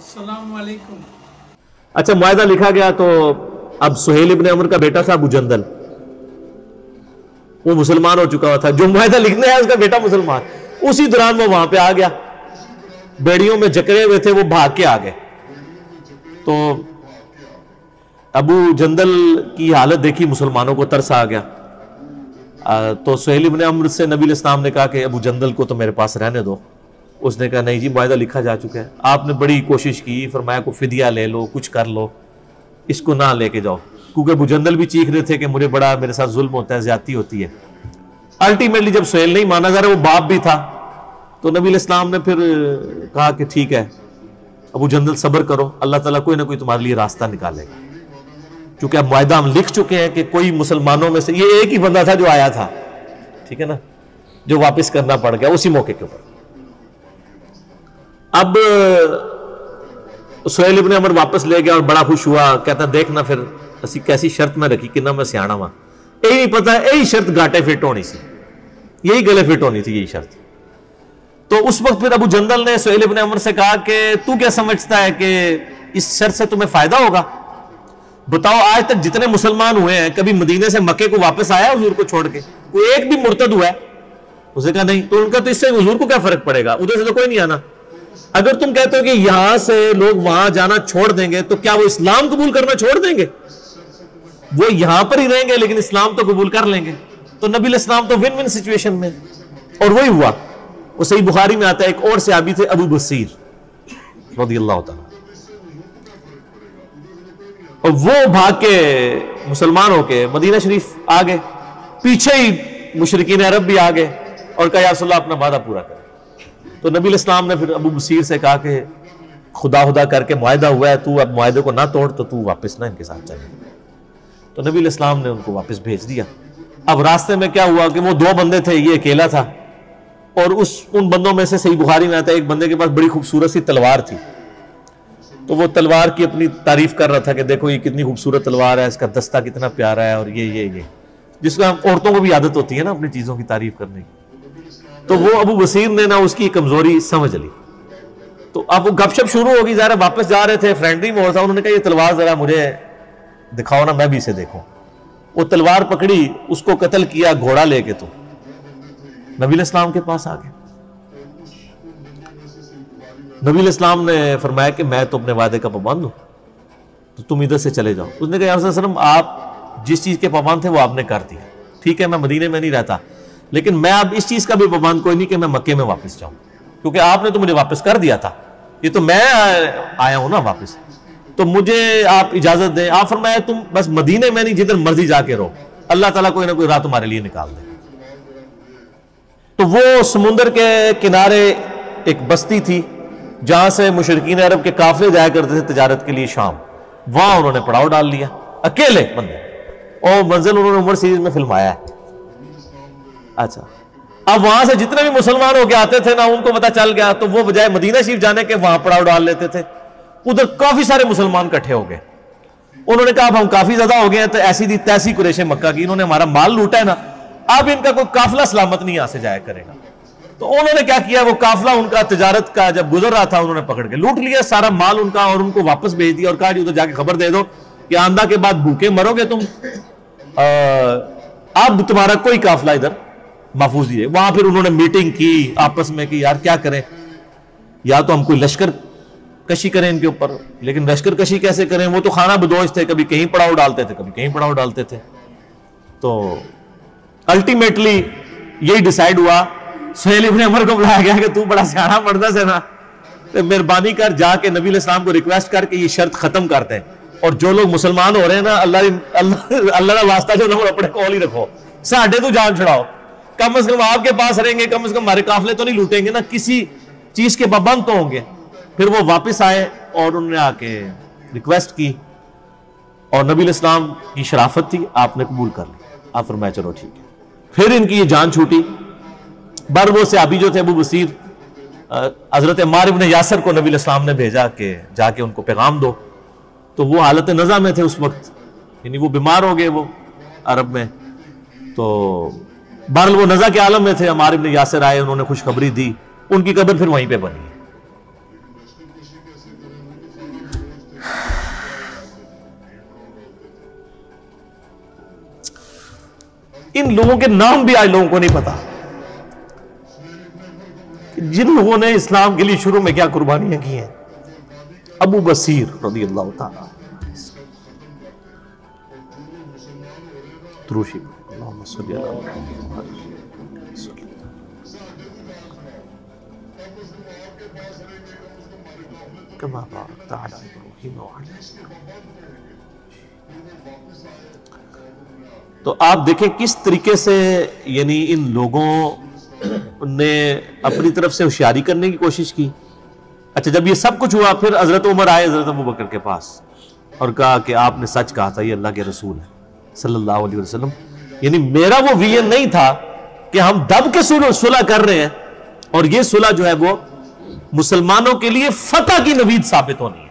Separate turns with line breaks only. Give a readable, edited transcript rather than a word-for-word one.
अस्सलाम वालेकुम।
अच्छा, मुआहदा लिखा गया तो अब सुहेल इब्न अमर का बेटा था अबू जंदल, वो मुसलमान हो चुका था। जो मुआहदा लिखने है उसका बेटा मुसलमान, उसी दौरान वो वहां पे आ गया, बेड़ियों में जकड़े हुए थे, वो भाग के आ गए। तो अबू जंदल की हालत देखी, मुसलमानों को तरस आ गया। तो सुहेल इब्न अमर से नबी इस्लाम ने कहा कि अबू जंदल को तो मेरे पास रहने दो। उसने कहा नहीं जी, मुआहदा लिखा जा चुका है, आपने बड़ी कोशिश की, फरमाया को फिदिया ले लो, कुछ कर लो, इसको ना लेके जाओ। क्योंकि अबू जंदल भी चीख रहे थे कि मुझे बड़ा, मेरे साथ जुल्म होता है, ज्यादती होती है। अल्टीमेटली जब सुहेल नहीं माना जा रहा, वो बाप भी था, तो नबी इस्लाम ने फिर कहा कि ठीक है अबू जंदल सब्र करो, अल्लाह ताला कोई ना कोई तुम्हारे लिए रास्ता निकालेगा। क्योंकि अब मुआहदा हम लिख चुके हैं कि कोई मुसलमानों में से, ये एक ही बंदा था जो आया था, ठीक है ना, जो वापस करना पड़ गया उसी मौके के ऊपर। अब सुहेल इब्न अमर वापस ले गया और बड़ा खुश हुआ, कहता देखना फिर असी कैसी शर्त में रखी कि ना मैं सियाना वा, यही नहीं पता, यही शर्त घाटे फिट होनी सी, यही गले फिट होनी थी, यही शर्त। तो उस वक्त फिर अबू जंदल ने सुहेल इब्न अमर से कहा कि तू क्या समझता है कि इस शर्त से तुम्हें फायदा होगा? बताओ, आज तक जितने मुसलमान हुए हैं, कभी मदीने से मक्के को वापस आया हुजूर को छोड़ के? कोई एक भी मुर्तद हुआ है? उसे कहा नहीं। तो उनका तो इससे हुजूर को क्या फर्क पड़ेगा, उधर से तो कोई नहीं आना। अगर तुम कहते हो कि यहां से लोग वहां जाना छोड़ देंगे, तो क्या वो इस्लाम कबूल करना छोड़ देंगे? वो यहां पर ही रहेंगे लेकिन इस्लाम तो कबूल कर लेंगे। तो नबी इस्लाम तो विन विन सिचुएशन में, और वही हुआ। वो सही बुखारी में आता है, एक और सहाबी थे अबू बसीर रज़ियल्लाहु ताला, और वो भाग के मुसलमान होके मदीना शरीफ आ गए, पीछे ही मुशरिकीन अरब भी आ गए और कहा या रसूलल्लाह अपना वादा पूरा कर। तो नबी इस्लाम ने फिर अबू बसीर से कहा कि खुदा खुदा करके मुआहदा हुआ है, तू अब मुआहदे को ना तोड़, तो तू वापस ना इनके साथ चले। तो नबी इस्लाम ने उनको वापस भेज दिया। अब रास्ते में क्या हुआ कि वो दो बंदे थे, ये अकेला था, और उन बंदों में से सही बुखारी में आता है, एक बंदे के पास बड़ी खूबसूरत सी तलवार थी। तो वो तलवार की अपनी तारीफ कर रहा था कि देखो ये कितनी खूबसूरत तलवार है, इसका दस्ता कितना प्यारा है, और ये जिसको हम औरतों को भी आदत होती है ना अपनी चीजों की तारीफ करने की। तो वो अबू बसीर ने ना उसकी कमजोरी समझ ली। तो अब वो गपशप शुरू होगी, ज़रा वापस जा रहे थे, फ्रेंडली मोड था। उन्होंने कहा ये तलवार जरा मुझे दिखाओ ना, मैं भी इसे देखूं। वो तलवार पकड़ी, उसको कत्ल किया घोड़ा लेके। तो नबी इस्लाम के पास आ गए। नबी इस्लाम ने फरमाया कि मैं तो अपने वादे का पाबंद हूं, तो तुम इधर से चले जाओ। उसने कहा या रसूल सल्लम, आप जिस चीज के पाबंद थे वो आपने कर दिया, ठीक है मैं मदीने में नहीं रहता, लेकिन मैं अब इस चीज का भी पाबंद कोई नहीं कि मैं मक्के में वापस जाऊं, क्योंकि आपने तो मुझे वापस कर दिया था, ये तो मैं आया हूं ना वापस, तो मुझे आप इजाजत दें। आप फरमाया तुम बस मदीने में नहीं, जिधर मर्जी जाके रहो, अल्लाह ताला कोई ना कोई राह तुम्हारे लिए निकाल दे। तो वो समुंदर के किनारे एक बस्ती थी जहां से मुशरिकीन अरब के काफिले जाया करते थे तिजारत के लिए शाम, वहां उन्होंने पड़ाव डाल लिया, अकेले बंदे, और मंजिल उन्होंने उमर सीरीज में फिल्माया है। अच्छा, अब वहां से जितने भी मुसलमान होके आते थे ना, उनको पता चल गया, तो वो बजाय मदीना शरीफ जाने के वहां पड़ाव डाल लेते थे। उधर काफी सारे मुसलमान इकट्ठे हो गए। उन्होंने कहा अब हम काफी ज्यादा हो गए हैं, तो ऐसी दी तैसी कुरैश मक्का की, इन्होंने हमारा माल लूटा है ना, अब इनका कोई काफिला सलामत नहीं यहां से जाया करेगा। तो उन्होंने क्या किया, वो काफिला उनका तिजारत का जब गुजर रहा था, उन्होंने पकड़ के लूट लिया सारा माल उनका, और उनको वापस भेज दिया और कहा जी उधर जाके खबर दे दो कि आंदा के बाद भूखे मरोगे तुम, अब तुम्हारा कोई काफिला इधर महफूज नहीं है। वहां फिर उन्होंने मीटिंग की आपस में कि यार क्या करें, या तो हम कोई लश्कर कशी करें इनके ऊपर, लेकिन लश्कर कशी कैसे करें, वो तो खाना बदोश थे, कभी कहीं पड़ाव डालते थे, कभी कहीं पड़ाव डालते थे। तो अल्टीमेटली यही डिसाइड हुआ, सुहेल इब्न अमर को बुलाया गया कि तू बड़ा सियाना मर्द है ना, तो मेहरबानी कर जाके नबी इस्लाम को रिक्वेस्ट करके ये शर्त खत्म करते हैं, और जो लोग मुसलमान हो रहे हैं ना, अल्लाह का वास्ता जो ना अपने कॉल ही रखो, साढ़े तो जान छुड़ाओ, कम से कम आपके पास रहेंगे, कम से कम हमारे काफिले तो नहीं लूटेंगे ना, किसी चीज के पाबंद तो होंगे। फिर वो वापस आए और उन्होंने आके रिक्वेस्ट की, और नबी इस्लाम की शराफत थी, आपने कबूल कर लिया। आप फरमाया चलो ठीक है। फिर इनकी ये जान छूटी। बर वो सहाबी जो थे अबू बसीर, हजरत अम्मार इब्न यासर को नबी इस्लाम ने भेजा कि जाके उनको पैगाम दो। तो वो हालत नज़ा में थे उस वक्त, यानी वो बीमार हो गए वो अरब में। तो बहरहाल वो नज़ा के आलम में थे, अम्मार इब्न यासर आए, उन्होंने खुशखबरी दी, उनकी कब्र फिर वहीं पे बनी। ان لوگوں کے نام بھی آج لوگوں کو نہیں پتا، جن لوگوں نے اسلام کے لیے شروع میں کیا قربانیاں کی ہیں۔ ابو بصیر رضی اللہ تعالیٰ تروشی اللہم صلی علی محمد کما بارکت علی ابراہیم وعلی تو آپ دیکھیں کس طریقے سے یعنی ان لوگوں نے اپنی طرف سے ہوشیاری کرنے کی کوشش کی۔ اچھا جب یہ سب کچھ ہوا پھر حضرت عمر آئے حضرت ابوبکر کے پاس اور کہا کہ آپ نے سچ کہا تھا، یہ اللہ کے رسول ہے صلی اللہ علیہ وسلم، یعنی میرا وہ ویژن نہیں تھا کہ ہم دب کے صلح کر رہے ہیں، اور یہ صلح جو ہے وہ مسلمانوں کے لیے فتح کی نوید ثابت ہونی ہے۔